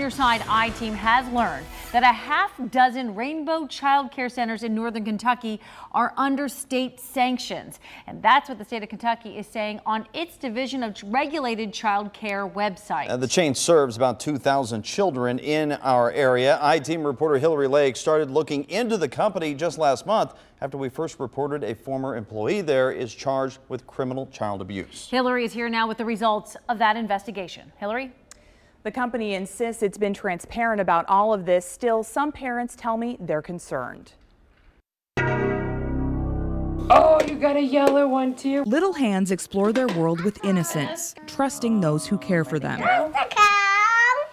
Your Side I-Team has learned that a half dozen Rainbow Child Care centers in northern Kentucky are under state sanctions. And that's what the state of Kentucky is saying on its Division of Regulated Child Care website. The chain serves about 2,000 children in our area. I-Team reporter Hillary Lake started looking into the company just last month after we first reported a former employee there is charged with criminal child abuse. Hillary is here now with the results of that investigation. Hillary? The company insists it's been transparent about all of this. Still, some parents tell me they're concerned. Oh, you got a yellow one too. Little hands explore their world with innocence, trusting those who care for them.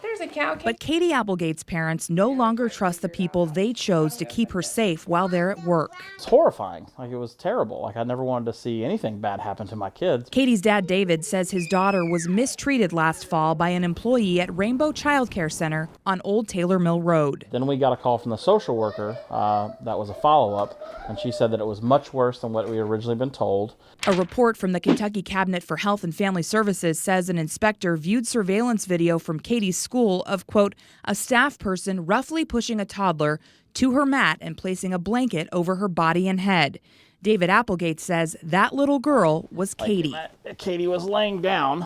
There's a cow. But Katie Applegate's parents no longer trust the people they chose to keep her safe while they're at work. It's horrifying. Like, it was terrible. Like, I never wanted to see anything bad happen to my kids. Katie's dad, David, says his daughter was mistreated last fall by an employee at Rainbow Child Care Center on Old Taylor Mill Road. Then we got a call from the social worker that was a follow-up, and she said that it was much worse than what we had originally been told. A report from the Kentucky Cabinet for Health and Family Services says an inspector viewed surveillance video from Katie's school of, quote, a staff person roughly pushing a toddler to her mat and placing a blanket over her body and head. David Applegate says that little girl was Katie. Katie was laying down,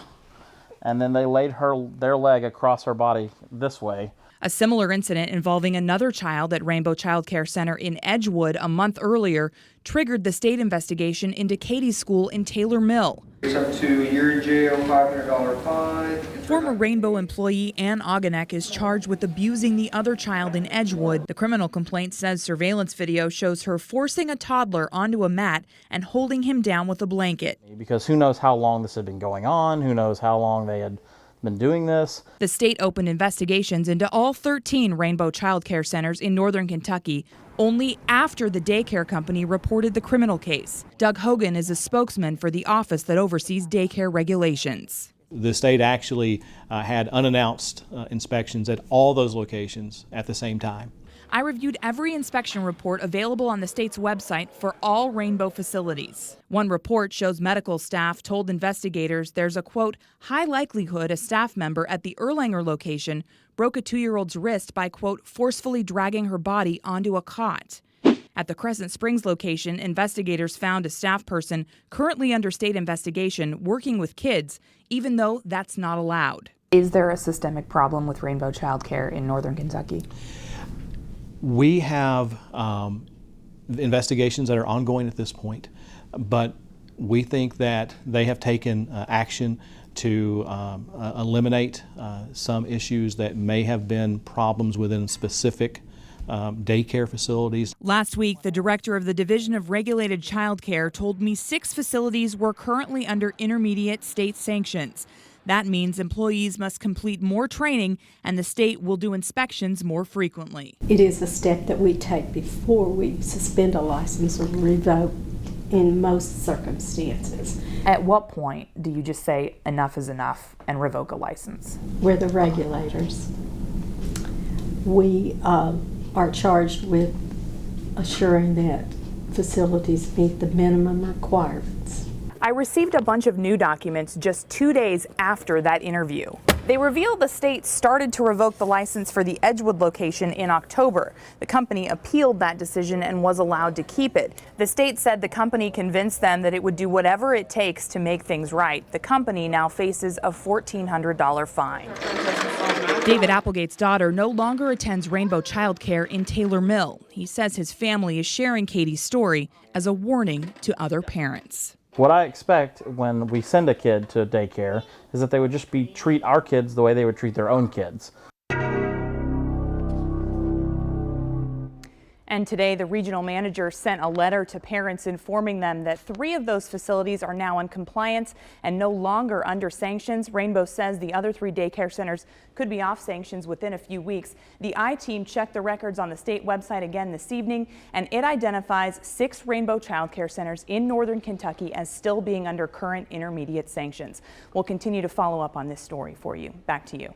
and then they laid their leg across her body this way. A similar incident involving another child at Rainbow Child Care Center in Edgewood a month earlier triggered the state investigation into Katie's school in Taylor Mill. It's up to a year in jail, $500 fine. Former Rainbow employee Ann Oganek is charged with abusing the other child in Edgewood. The criminal complaint says surveillance video shows her forcing a toddler onto a mat and holding him down with a blanket. Because who knows how long this had been going on, who knows how long they had been doing this. The state opened investigations into all 13 Rainbow Child Care centers in northern Kentucky only after the daycare company reported the criminal case. Doug Hogan is a spokesman for the office that oversees daycare regulations. The state actually had unannounced inspections at all those locations at the same time. I reviewed every inspection report available on the state's website for all Rainbow facilities. One report shows medical staff told investigators there's a, quote, high likelihood a staff member at the Erlanger location broke a 2-year-old's wrist by, quote, forcefully dragging her body onto a cot. At the Crescent Springs location, investigators found a staff person currently under state investigation working with kids, even though that's not allowed. Is there a systemic problem with Rainbow Child Care in northern Kentucky? We have investigations that are ongoing at this point, but we think that they have taken action to eliminate some issues that may have been problems within specific daycare facilities. Last week, the director of the Division of Regulated Child Care told me 6 facilities were currently under intermediate state sanctions. That means employees must complete more training and the state will do inspections more frequently. It is a step that we take before we suspend a license or revoke in most circumstances. At what point do you just say enough is enough and revoke a license? We're the regulators. We are charged with assuring that facilities meet the minimum requirements. I received a bunch of new documents just 2 days after that interview. They reveal the state started to revoke the license for the Edgewood location in October. The company appealed that decision and was allowed to keep it. The state said the company convinced them that it would do whatever it takes to make things right. The company now faces a $1,400 fine. David Applegate's daughter no longer attends Rainbow Child Care in Taylor Mill. He says his family is sharing Katie's story as a warning to other parents. What I expect when we send a kid to daycare is that they would just treat our kids the way they would treat their own kids. And today, the regional manager sent a letter to parents informing them that 3 of those facilities are now in compliance and no longer under sanctions. Rainbow says the other 3 daycare centers could be off sanctions within a few weeks. The I-Team checked the records on the state website again this evening, and it identifies 6 Rainbow Child Care centers in northern Kentucky as still being under current intermediate sanctions. We'll continue to follow up on this story for you. Back to you.